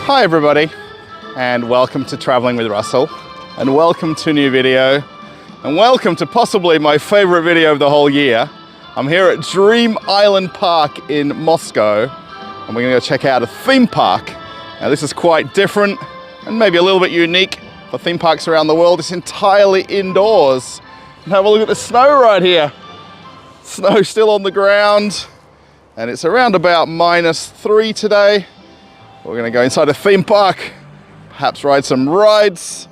Hi everybody, and welcome to Traveling with Russell, and welcome to a new video, and welcome to possibly my favorite video of the whole year. I'm here at Dream Island Park in Moscow, and we're gonna go check out a theme park. Now this is quite different and maybe a little bit unique for theme parks around the world. It's entirely indoors. And have a look at the snow right here. Snow still on the ground, and it's around about -3 today. We're gonna go inside a theme park, perhaps ride some rides,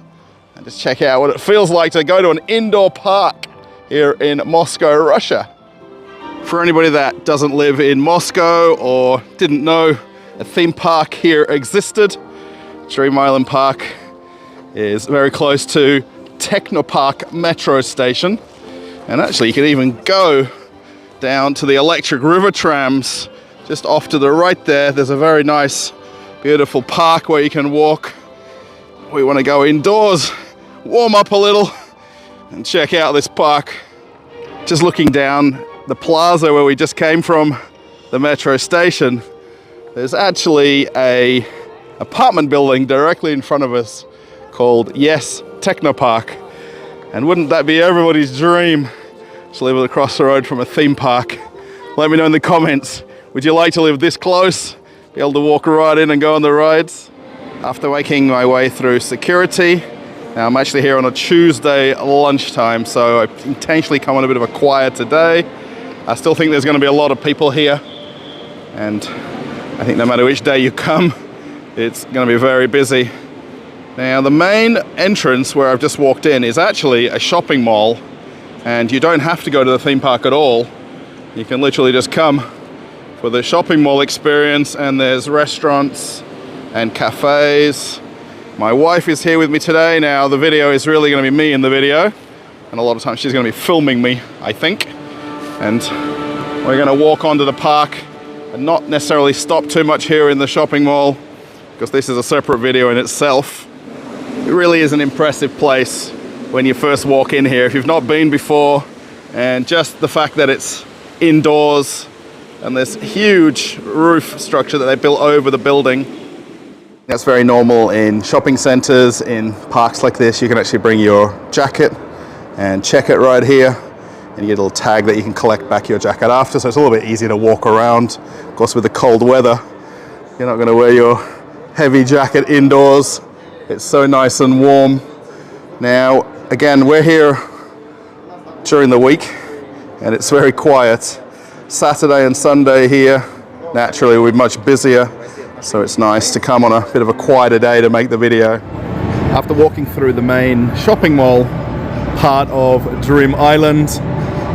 and just check out what it feels like to go to an indoor park here in Moscow, Russia. For anybody that doesn't live in Moscow or didn't know a theme park here existed, Dream Island Park is very close to Technopark metro station. And actually you can even go down to the electric river trams just off to the right there. There's a very nice, beautiful park where you can walk. We want to go indoors, warm up a little, and check out this park. Just looking down the plaza where we just came from, the metro station, there's actually a apartment building directly in front of us called Yes Technopark. And wouldn't that be everybody's dream to live across the road from a theme park? Let me know in the comments. Would you like to live this close? Be able to walk right in and go on the rides? After making my way through security, now I'm actually here on a Tuesday lunchtime, so I intentionally come on a bit of a quiet today. I still think there's going to be a lot of people here, and I think no matter which day you come, it's going to be very busy. Now the main entrance where I've just walked in is actually a shopping mall, and you don't have to go to the theme park at all. You can literally just come for the shopping mall experience, and there's restaurants and cafes. My wife is here with me today. Now the video is really going to be me in the video, and a lot of times she's going to be filming me, I think. And we're going to walk onto the park and not necessarily stop too much here in the shopping mall, because this is a separate video in itself. It really is an impressive place when you first walk in here if you've not been before, and just the fact that it's indoors and this huge roof structure that they built over the building. That's very normal in shopping centers, in parks like this. You can actually bring your jacket and check it right here, and you get a little tag that you can collect back your jacket after, so it's a little bit easier to walk around. Of course, with the cold weather, you're not going to wear your heavy jacket indoors. It's so nice and warm. Now, again, we're here during the week, and it's very quiet. Saturday and Sunday here, naturally we're much busier, so it's nice to come on a bit of a quieter day to make the video. After walking through the main shopping mall part of Dream Island,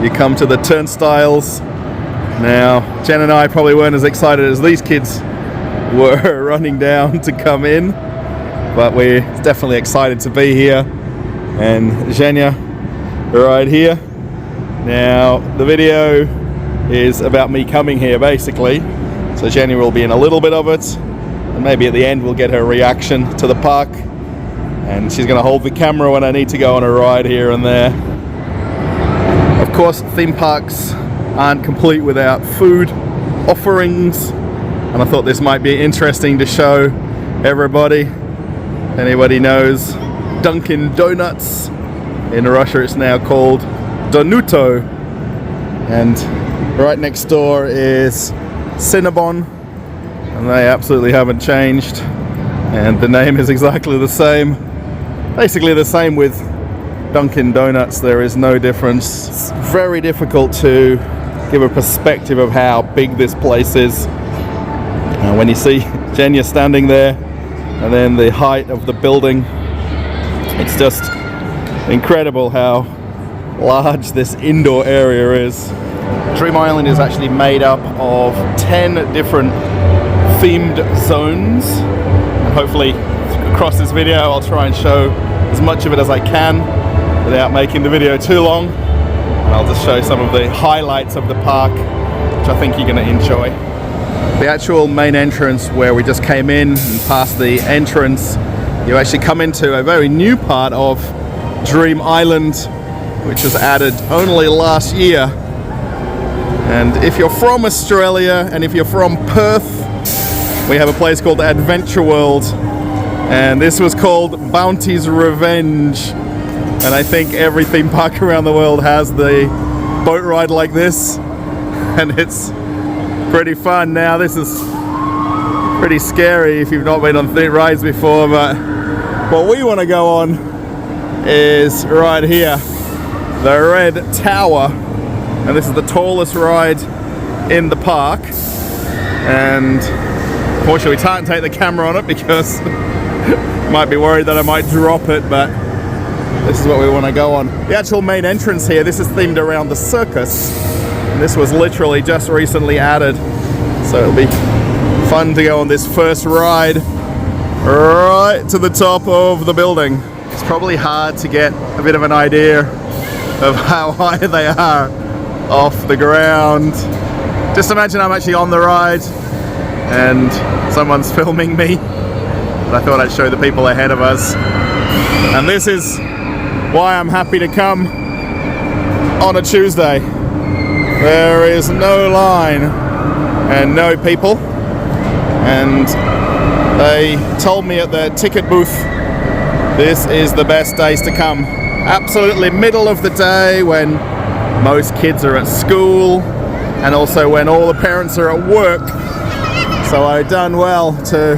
you come to the turnstiles. Now, Jen and I probably weren't as excited as these kids were running down to come in, but we're definitely excited to be here. And Zhenya right here. Now, the video is about me coming here basically, so Jenny will be in a little bit of it, and maybe at the end we'll get her reaction to the park, and she's going to hold the camera when I need to go on a ride here and there. Of course, theme parks aren't complete without food offerings, and I thought this might be interesting to show everybody. Anybody knows Dunkin' Donuts? In Russia it's now called Donuto, and right next door is Cinnabon, and they absolutely haven't changed, and the name is exactly the same. Basically the same with Dunkin' Donuts, there is no difference. It's very difficult to give a perspective of how big this place is. And when you see Jenya standing there, and then the height of the building, it's just incredible how large this indoor area is. Dream Island is actually made up of 10 different themed zones, and hopefully across this video I'll try and show as much of it as I can without making the video too long, and I'll just show some of the highlights of the park, which I think you're going to enjoy. The actual main entrance where we just came in, and past the entrance you actually come into a very new part of Dream Island, which was added only last year. And if you're from Australia and if you're from Perth, we have a place called Adventure World, and this was called Bounty's Revenge. And I think every theme park around the world has the boat ride like this, and it's pretty fun. Now this is pretty scary if you've not been on rides before, but what we want to go on is right here, the Red Tower, and this is the tallest ride in the park, and unfortunately we can't take the camera on it because might be worried that I might drop it, but this is what we want to go on. The actual main entrance here, this is themed around the circus, and this was literally just recently added, so it'll be fun to go on this first ride right to the top of the building. It's probably hard to get a bit of an idea of how high they are off the ground. Just imagine I'm actually on the ride and someone's filming me, but I thought I'd show the people ahead of us. And this is why I'm happy to come on a Tuesday. There is no line and no people, and they told me at the ticket booth this is the best days to come. Absolutely middle of the day when most kids are at school and also when all the parents are at work. So I've done well to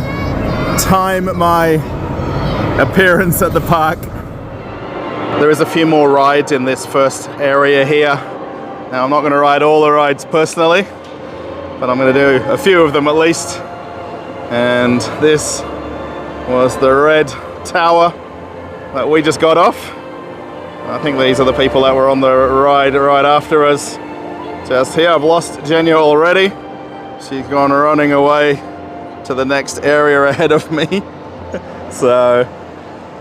time my appearance at the park. There is a few more rides in this first area here. Now I'm not going to ride all the rides personally, but I'm going to do a few of them at least. And this was the Red Tower that we just got off. I think these are the people that were on the ride right after us. Just here, I've lost Genya already. She's gone running away to the next area ahead of me. So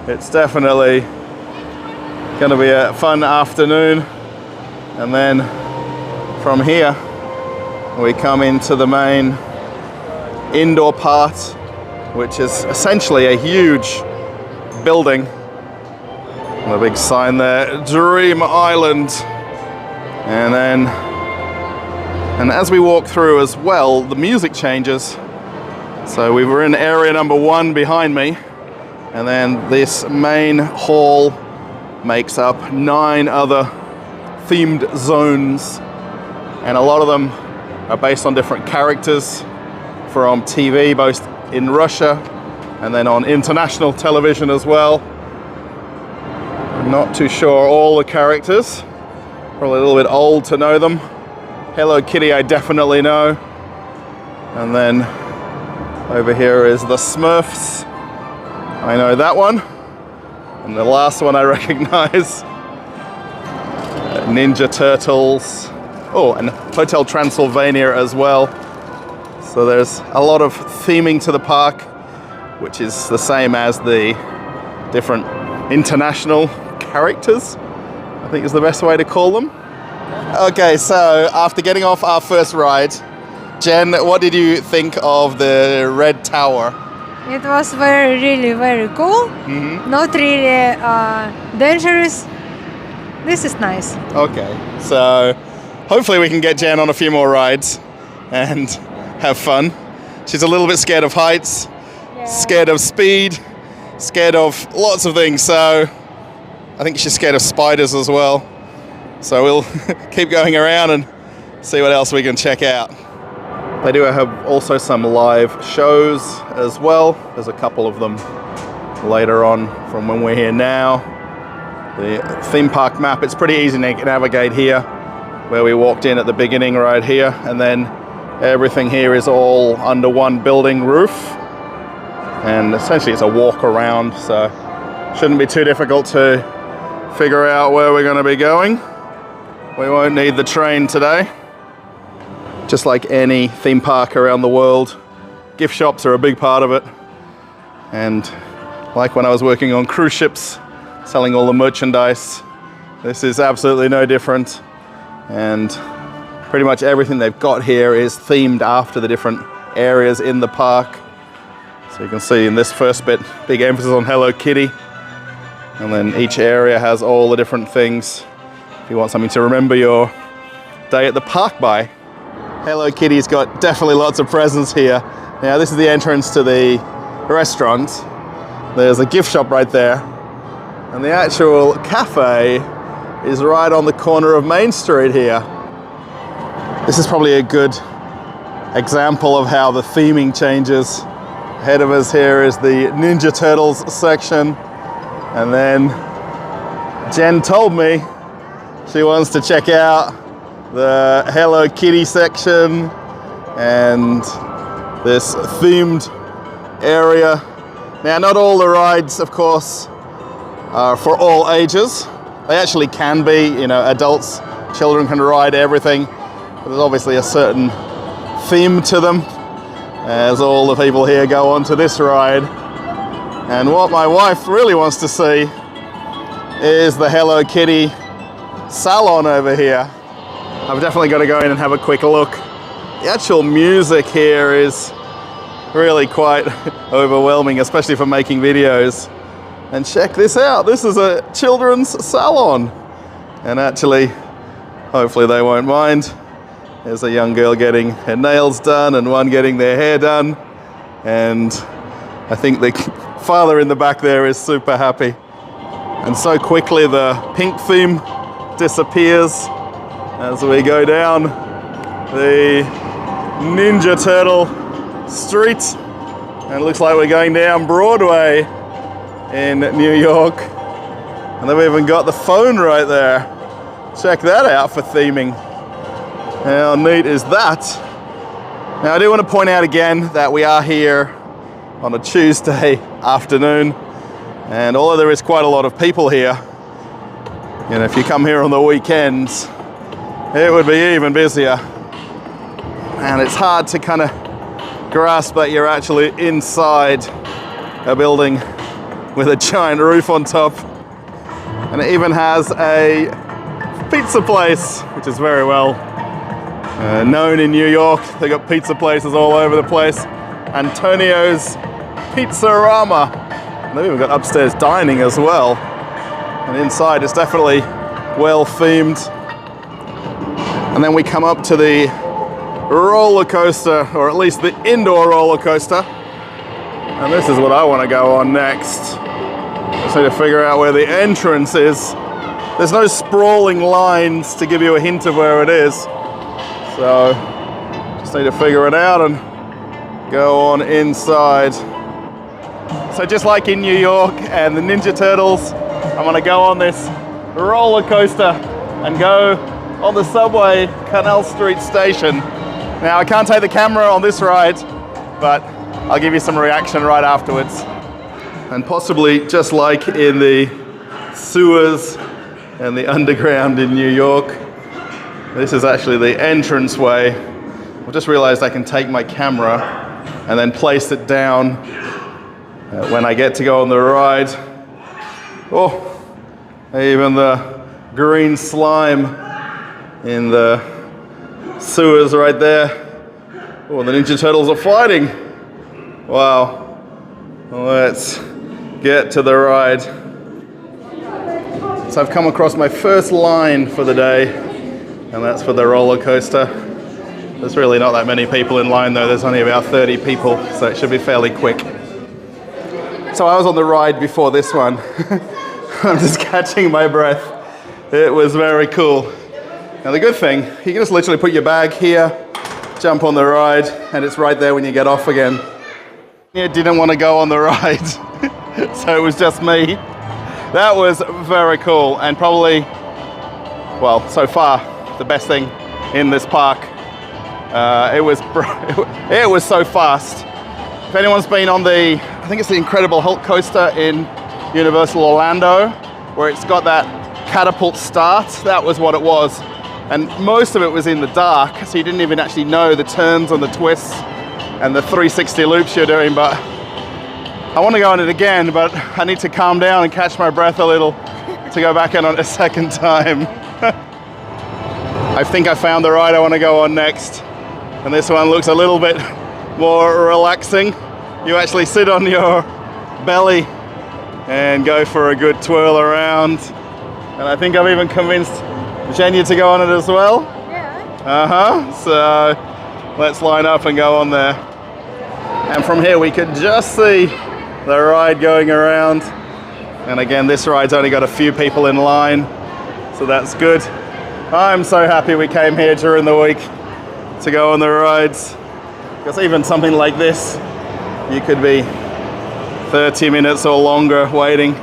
it's definitely going to be a fun afternoon. And then from here we come into the main indoor part, which is essentially a huge building. And a big sign there, Dream Island. And as we walk through as well, the music changes. So we were in area number 1 behind me, and then this main hall makes up 9 other themed zones, and a lot of them are based on different characters from TV, both in Russia and then on international television as well. I'm not too sure all the characters, probably a little bit old to know them. Hello Kitty I definitely know, and then over here is the Smurfs. I know that one, and the last one I recognize, Ninja Turtles. Oh, and Hotel Transylvania as well. So there's a lot of theming to the park, which is the same as the different international characters, I think is the best way to call them. Okay, so after getting off our first ride, Jen, what did you think of the Red Tower? It was really very cool. Mm-hmm. Not really dangerous. This is nice. Okay, so hopefully we can get Jen on a few more rides and have fun. She's a little bit scared of heights, scared of speed, scared of lots of things, so I think she's scared of spiders as well. So we'll keep going around and see what else we can check out. They do have also some live shows as well. There's a couple of them later on from when we're here now. The theme park map, it's pretty easy to navigate here, where we walked in at the beginning right here, and then everything here is all under one building roof. And essentially it's a walk around, so shouldn't be too difficult to figure out where we're going to be going. We won't need the train today. Just like any theme park around the world, gift shops are a big part of it. And like when I was working on cruise ships, selling all the merchandise, this is absolutely no different. And pretty much everything they've got here is themed after the different areas in the park. So you can see in this first bit, big emphasis on Hello Kitty. And then each area has all the different things if you want something to remember your day at the park by. Hello Kitty's got definitely lots of presents here. Now this is the entrance to the restaurant. There's a gift shop right there. And the actual cafe is right on the corner of Main Street here. This is probably a good example of how the theming changes. Ahead of us here is the Ninja Turtles section. And then Jen told me she wants to check out the Hello Kitty section and this themed area. Now, not all the rides, of course, are for all ages. They actually can be, you know, adults, children can ride everything. But there's obviously a certain theme to them, as all the people here go on to this ride. And what my wife really wants to see is the Hello Kitty salon over here. I've definitely got to go in and have a quick look. The actual music here is really quite overwhelming, especially for making videos. And check this out, this is a children's salon. And actually, hopefully they won't mind. There's a young girl getting her nails done and one getting their hair done. And I think the father in the back there is super happy. And so quickly the pink theme disappears as we go down the Ninja Turtle street. And it looks like we're going down Broadway in New York. And they've even got the phone right there. Check that out for theming. How neat is that? Now I do want to point out again that we are here on a Tuesday afternoon, and although there is quite a lot of people here, you know, if you come here on the weekends, it would be even busier. And it's hard to kind of grasp that you're actually inside a building with a giant roof on top. And it even has a pizza place, which is very well known in New York. They got pizza places all over the place. Antonio's Pizzarama. And they've even got upstairs dining as well. And inside it's definitely well themed. And then we come up to the roller coaster, or at least the indoor roller coaster. And this is what I want to go on next. Just need to figure out where the entrance is. There's no sprawling lines to give you a hint of where it is. So just need to figure it out and go on inside. So just like in New York and the Ninja Turtles, I'm gonna go on this roller coaster and go on the subway Canal Street station. Now I can't take the camera on this ride, but I'll give you some reaction right afterwards. And possibly just like in the sewers and the underground in New York, this is actually the entranceway. I just realized I can take my camera and then place it down when I get to go on the ride. Oh, even the green slime in the sewers right there. Oh, the Ninja Turtles are fighting. Wow. Let's get to the ride. So I've come across my first line for the day, and that's for the roller coaster. There's really not that many people in line though. There's only about 30 people, so it should be fairly quick. So I was on the ride before this one. I'm just catching my breath. It was very cool. Now the good thing, you can just literally put your bag here, jump on the ride, and it's right there when you get off again. You didn't want to go on the ride, so it was just me. That was very cool, and probably, well, so far, the best thing in this park. It was so fast. If anyone's been on the, I think it's the Incredible Hulk coaster in Universal Orlando, where it's got that catapult start, that was what it was. And most of it was in the dark, so you didn't even actually know the turns and the twists and the 360 loops you're doing, but I want to go on it again, but I need to calm down and catch my breath a little to go back in on it a second time. I think I found the ride I want to go on next. And this one looks a little bit more relaxing. You actually sit on your belly and go for a good twirl around. And I think I've even convinced Zhenya to go on it as well. Yeah. So let's line up and go on there. And from here we could just see the ride going around. And again, this ride's only got a few people in line, so that's good. I'm so happy we came here during the week to go on the rides, because even something like this, you could be 30 minutes or longer waiting.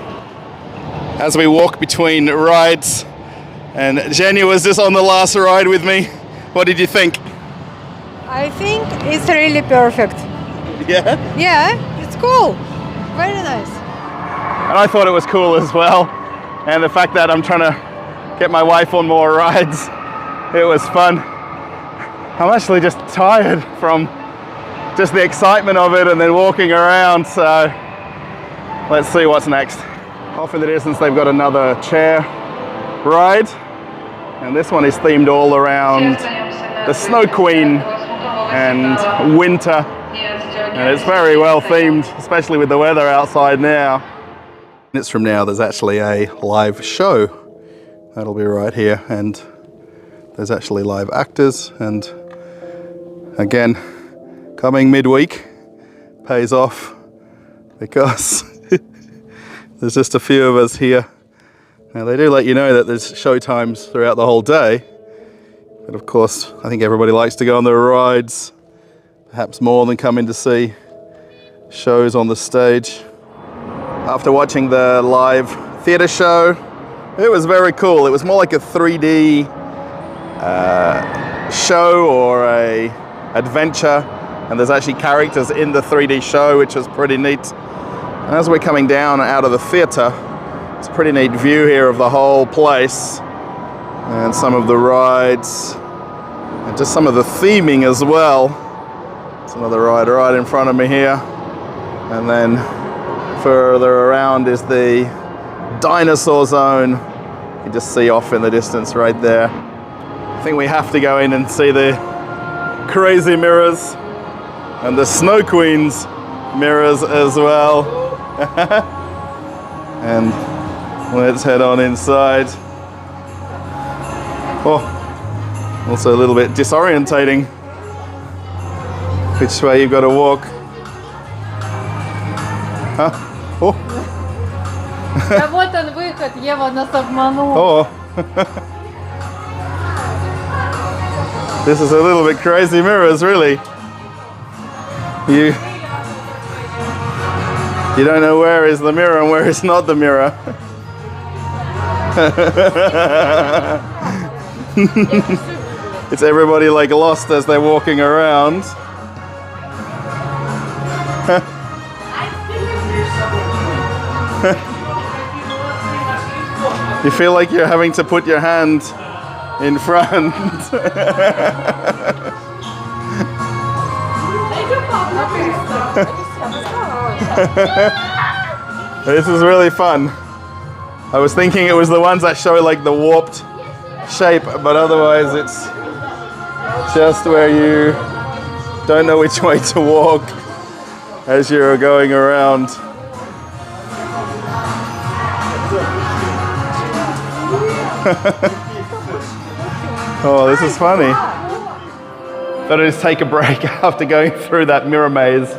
As we walk between rides, and Jenny was just on the last ride with me. What did you think? I think it's really perfect. Yeah? Yeah, it's cool. Very nice. And I thought it was cool as well. And the fact that I'm trying to get my wife on more rides, it was fun. I'm actually just tired from just the excitement of it and then walking around. So let's see what's next. Off in the distance, they've got another chair ride. And this one is themed all around the Snow Queen and winter. And it's very well themed, especially with the weather outside now. Minutes from now, there's actually a live show. That'll be right here. And there's actually live actors. And again, coming midweek pays off because there's just a few of us here. Now they do let you know that there's show times throughout the whole day, but of course I think everybody likes to go on the rides, perhaps more than come in to see shows on the stage. After watching the live theatre show, it was very cool. It was more like a 3D show or a adventure, and there's actually characters in the 3D show, which was pretty neat. And as we're coming down out of the theatre, it's a pretty neat view here of the whole place and some of the rides and just some of the theming as well. There's another ride right in front of me here, and then further around is the dinosaur zone. You can just see off in the distance right there. I think we have to go in and see the crazy mirrors and the Snow Queen's mirrors as well. And let's head on inside. Oh, also a little bit disorientating which way you've got to walk. Huh? Oh. Да вот он выход, Ева нас обманула. Oh. This is a little bit crazy mirrors, really. You don't know where is the mirror and where is not the mirror. It's everybody like lost as they're walking around. You feel like you're having to put your hand in front. This is really fun. I was thinking it was the ones that show like the warped shape, but otherwise it's just where you don't know which way to walk as you're going around. Oh, this is funny. Thought I'd just take a break after going through that mirror maze.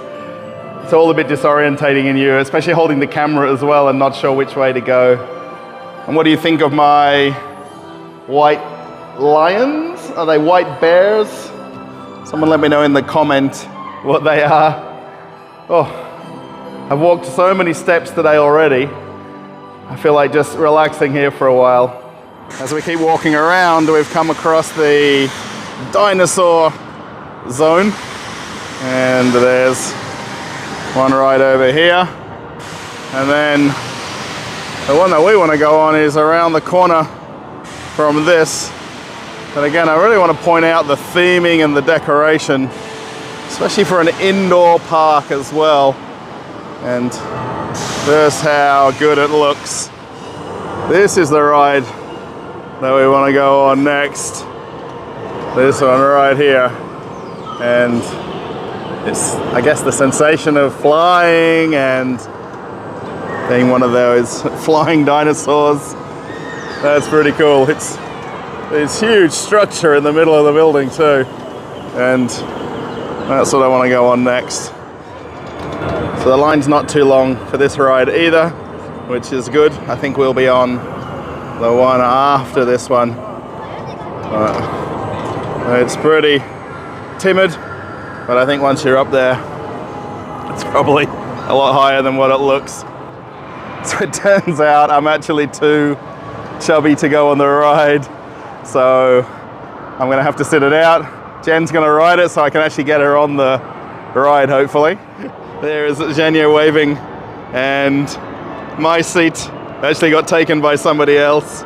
It's all a bit disorientating in you, especially holding the camera as well and not sure which way to go. And what do you think of my white lions? Are they white bears? Someone let me know in the comment what they are. Oh, I've walked so many steps today already. I feel like just relaxing here for a while. As we keep walking around, we've come across the dinosaur zone, and there's one right over here, and then the one that we want to go on is around the corner from this. But again, I really want to point out the theming and the decoration, especially for an indoor park as well, and just how good it looks. This is the ride that we want to go on next. This one right here. And it's, I guess, the sensation of flying and being one of those flying dinosaurs. That's pretty cool. It's this huge structure in the middle of the building too. And that's what I want to go on next. So the line's not too long for this ride either, which is good. I think we'll be on the one after this one. It's pretty timid, but I think once you're up there, it's probably a lot higher than what it looks. So it turns out I'm actually too chubby to go on the ride, so I'm gonna have to sit it out. Jen's gonna ride it so I can actually get her on the ride, hopefully. There is Zhenya waving, and my seat actually got taken by somebody else.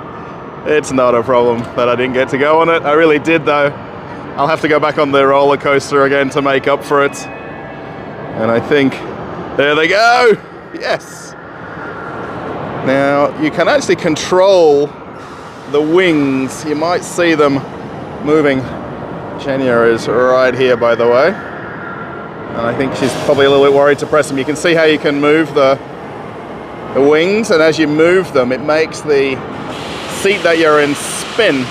It's not a problem that I didn't get to go on it. I really did though. I'll have to go back on the roller coaster again to make up for it. And I think, there they go! Yes! Now, you can actually control the wings. You might see them moving. Zhenya is right here, by the way. And I think she's probably a little bit worried to press them. You can see how you can move the wings, and as you move them, it makes the seat that you're in spin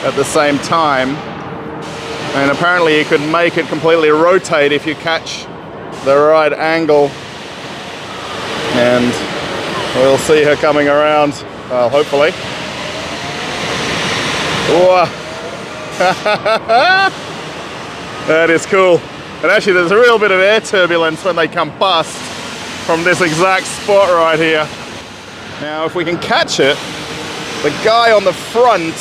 at the same time. And apparently you could make it completely rotate if you catch the right angle. And we'll see her coming around, well, hopefully. Whoa. That is cool. And actually there's a real bit of air turbulence when they come past from this exact spot right here. Now if we can catch it, the guy on the front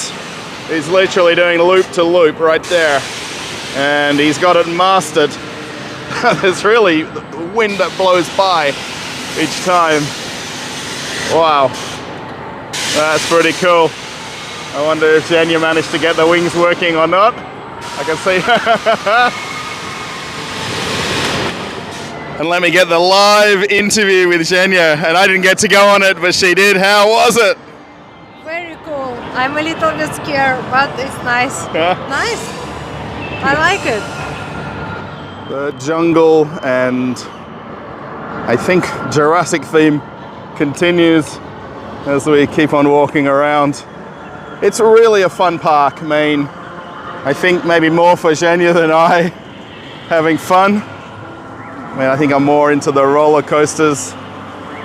is literally doing loop to loop right there. And he's got it mastered. There's really wind that blows by each time. Wow, that's pretty cool. I wonder if Zhenya managed to get the wings working or not. I can see. And let me get the live interview with Zhenya. And I didn't get to go on it, but she did. How was it? Very cool. I'm a little bit scared, but it's nice. Nice. I like it. The jungle and I think Jurassic theme continues as we keep on walking around. It's really a fun park. I mean, I think maybe more for Zhenya than I having fun. I mean, I think I'm more into the roller coasters,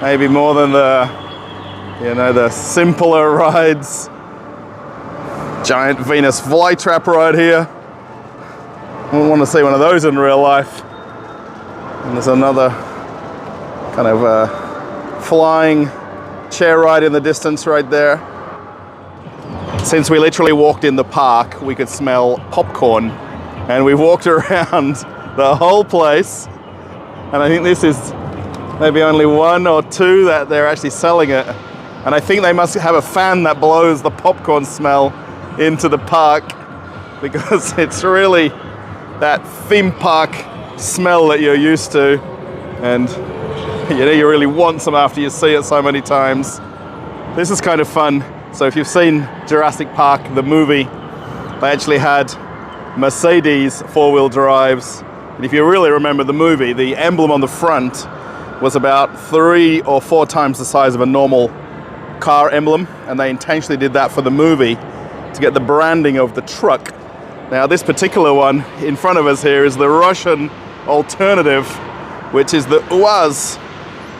maybe more than the simpler rides. Giant Venus flytrap right here. I wouldn't want to see one of those in real life. And there's another kind of flying chair ride in the distance right there. Since we literally walked in the park, we could smell popcorn. And we walked around the whole place. And I think this is maybe only one or two that they're actually selling it. And I think they must have a fan that blows the popcorn smell into the park, because it's really that theme park smell that you're used to, and you really want some after you see it so many times. This is kind of fun. So if you've seen Jurassic Park, the movie, they actually had Mercedes four-wheel drives. And if you really remember the movie, the emblem on the front was about 3 or 4 times the size of a normal car emblem, and they intentionally did that for the movie to get the branding of the truck. Now this particular one in front of us here is the Russian alternative, which is the UAZ,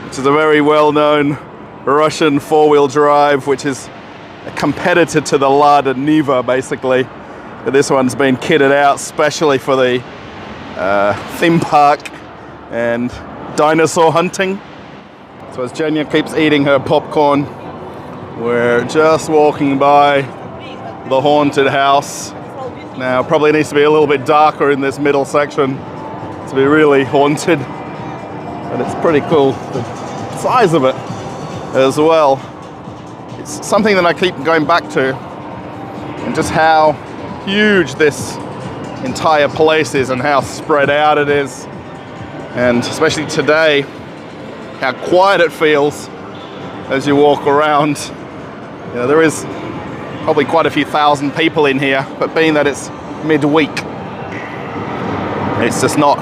which is a very well-known Russian four-wheel drive, which is a competitor to the Lada Niva, basically. But this one's been kitted out specially for the theme park and dinosaur hunting. So as Zhenya keeps eating her popcorn, we're just walking by the haunted house. Now probably needs to be a little bit darker in this middle section to be really haunted, but it's pretty cool. The size of it as well. It's something that I keep going back to, and just how huge this entire place is and how spread out it is, and especially today, how quiet it feels as you walk around. You know, there is probably quite a few thousand people in here, but being that it's midweek, it's just not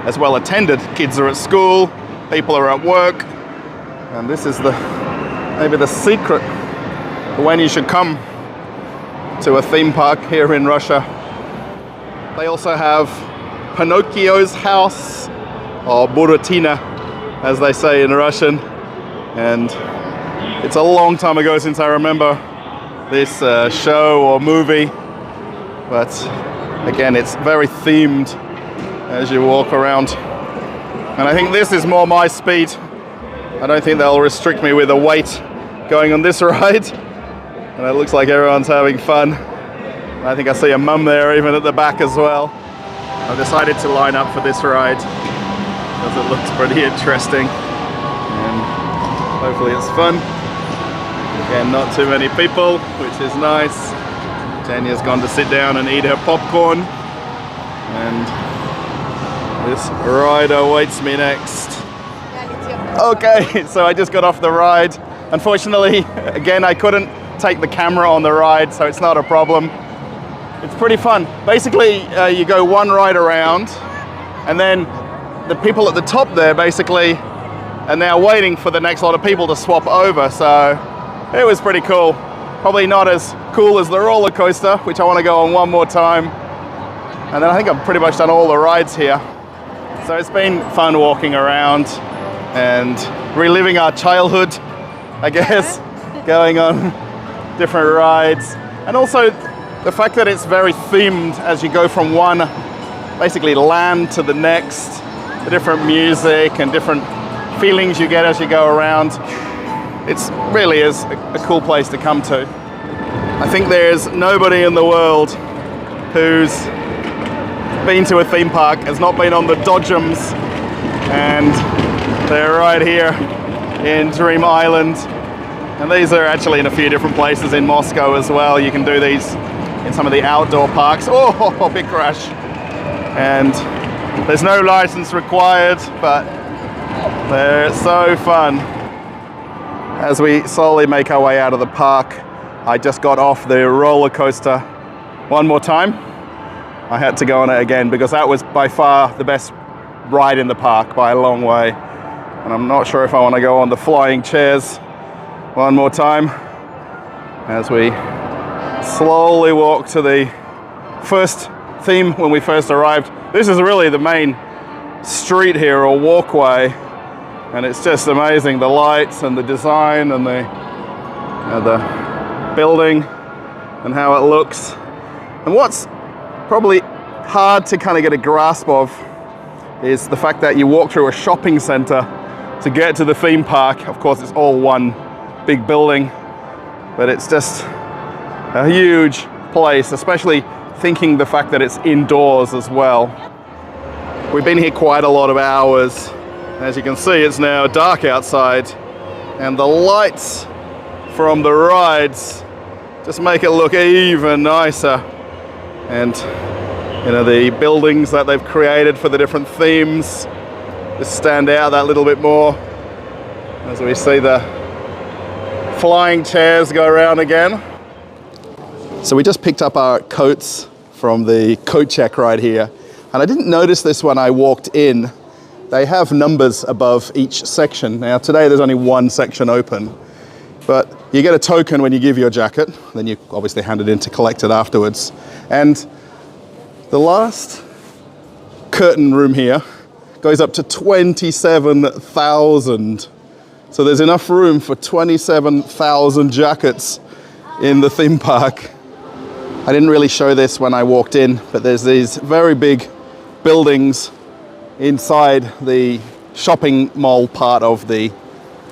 as well attended. Kids are at school, people are at work, and this is maybe the secret when you should come to a theme park here in Russia. They also have Pinocchio's house, or Buratino, as they say in Russian. And it's a long time ago since I remember this show or movie. But again, it's very themed as you walk around. And I think this is more my speed. I don't think they'll restrict me with the weight going on this ride. And it looks like everyone's having fun. I think I see a mum there even at the back as well. I've decided to line up for this ride because it looks pretty interesting. And hopefully it's fun. Again, not too many people, which is nice. Tanya's gone to sit down and eat her popcorn. And this ride awaits me next. Okay, so I just got off the ride. Unfortunately, again, I couldn't take the camera on the ride, so it's not a problem. It's pretty fun. Basically, you go one ride around, and then the people at the top there basically are now waiting for the next lot of people to swap over, so it was pretty cool. Probably not as cool as the roller coaster, which I want to go on one more time. And then I think I've pretty much done all the rides here. So it's been fun walking around and reliving our childhood, I guess, going on different rides. And also the fact that it's very themed as you go from one basically land to the next, the different music and different feelings you get as you go around. It's really is a cool place to come to. I think there's nobody in the world who's been to a theme park, has not been on the Dodgems, and they're right here in Dream Island. And these are actually in a few different places in Moscow as well. You can do these in some of the outdoor parks. Oh, big crash. And there's no license required, but they're so fun. As we slowly make our way out of the park, I just got off the roller coaster one more time. I had to go on it again because that was by far the best ride in the park by a long way. And I'm not sure if I want to go on the flying chairs one more time as we slowly walk to the first theme when we first arrived. This is really the main street here, or walkway, and it's just amazing, the lights and the design and the building and how it looks. And what's probably hard to kind of get a grasp of is the fact that you walk through a shopping center to get to the theme park. Of course, it's all one big building, but it's just a huge place, especially thinking the fact that it's indoors as well. We've been here quite a lot of hours. As you can see, it's now dark outside, and the lights from the rides just make it look even nicer. And you know, the buildings that they've created for the different themes just stand out that little bit more as we see the flying chairs go around again. So we just picked up our coats from the coat check right here, and I didn't notice this when I walked in. They have numbers above each section. Now today there's only one section open, but you get a token when you give your jacket, then you obviously hand it in to collect it afterwards. And the last curtain room here goes up to 27,000. So there's enough room for 27,000 jackets in the theme park. I didn't really show this when I walked in, but there's these very big buildings inside the shopping mall part of the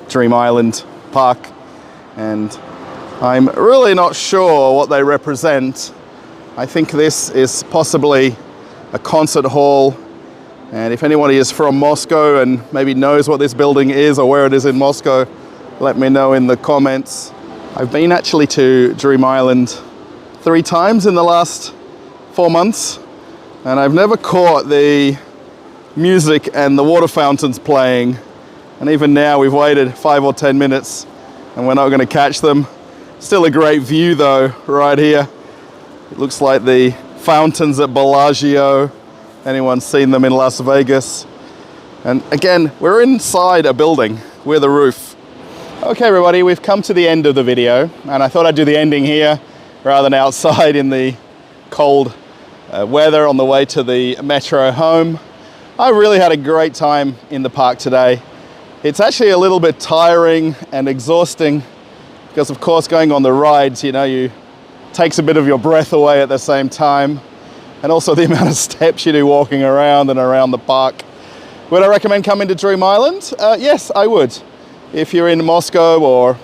Dream Island park. And I'm really not sure what they represent. I think this is possibly a concert hall. And if anybody is from Moscow and maybe knows what this building is or where it is in Moscow, let me know in the comments. I've been actually to Dream Island 3 times in the last 4 months, and I've never caught the music and the water fountains playing. And even now we've waited 5 or 10 minutes and we're not going to catch them. Still a great view though, right here. It looks like the fountains at Bellagio. Anyone seen them in Las Vegas? And again, we're inside a building. We're the roof. Okay everybody, we've come to the end of the video, and I thought I'd do the ending here rather than outside in the cold weather on the way to the metro home. I really had a great time in the park today. It's actually a little bit tiring and exhausting because, of course, going on the rides, you takes a bit of your breath away at the same time, and also the amount of steps you do walking around and around the park. Would I recommend coming to Dream Island? Yes, I would. If you're in Moscow, or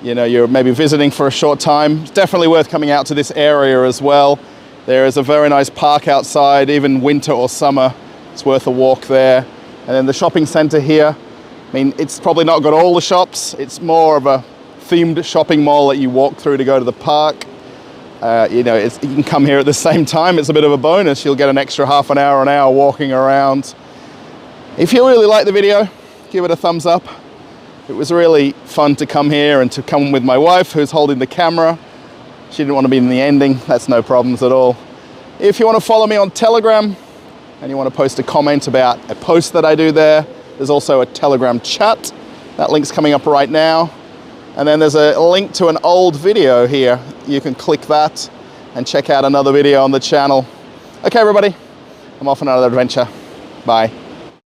you're maybe visiting for a short time, it's definitely worth coming out to this area as well. There is a very nice park outside, even winter or summer. It's worth a walk there. And then the shopping center here, I mean, it's probably not got all the shops. It's more of a themed shopping mall that you walk through to go to the park. You can come here at the same time. It's a bit of a bonus. You'll get an extra half an hour walking around. If you really like the video, give it a thumbs up. It was really fun to come here and to come with my wife, who's holding the camera. She didn't want to be in the ending. That's no problems at all. If you want to follow me on Telegram and you want to post a comment about a post that I do there, there's also a Telegram chat. That link's coming up right now. And then there's a link to an old video here. You can click that and check out another video on the channel. Okay, everybody, I'm off on another adventure. Bye.